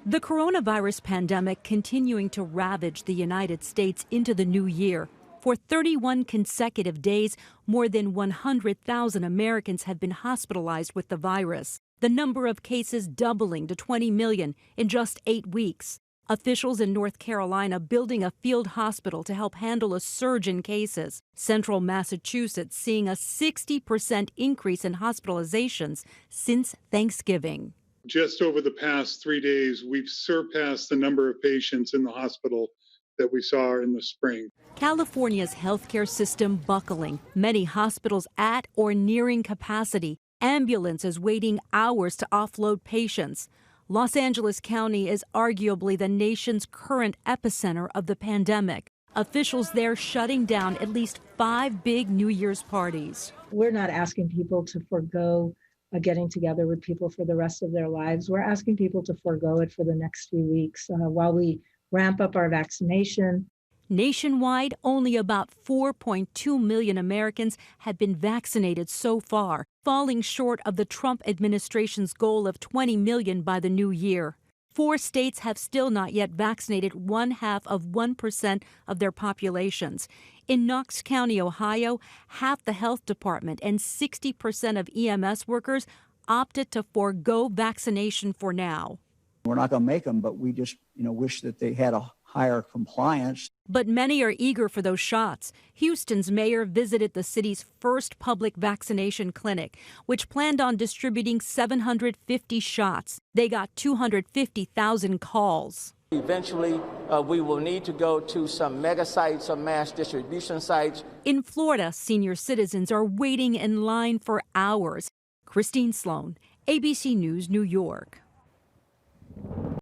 The coronavirus pandemic continuing to ravage the United States into the new year. For 31 consecutive days, more than 100,000 Americans have been hospitalized with the virus, the number of cases doubling to 20 million in just 8 weeks. Officials in North Carolina building a field hospital to help handle a surge in cases. Central Massachusetts seeing a 60% increase in hospitalizations since Thanksgiving. Just over the past 3 days, we've surpassed the number of patients in the hospital that we saw in the spring. California's healthcare system buckling, many hospitals at or nearing capacity, ambulances waiting hours to offload patients. Los Angeles County is arguably the nation's current epicenter of the pandemic. Officials there shutting down at least 5 big New Year's parties. We're not asking people to forego getting together with people for the rest of their lives. We're asking people to forego it for the next few weeks while we ramp up our vaccination. Nationwide, only about 4.2 million Americans have been vaccinated so far, falling short of the Trump administration's goal of 20 million by the new year. 4 states have still not yet vaccinated 0.5% of their populations. In Knox County, Ohio, half the health department and 60% of EMS workers opted to forego vaccination for now. We're not going to make them, but we just, wish that they had a higher compliance. But many are eager for those shots. Houston's mayor visited the city's first public vaccination clinic, which planned on distributing 750 shots. They got 250,000 calls. Eventually, we will need to go to some mega sites or mass distribution sites. In Florida, senior citizens are waiting in line for hours. Christine Sloan, ABC News, New York.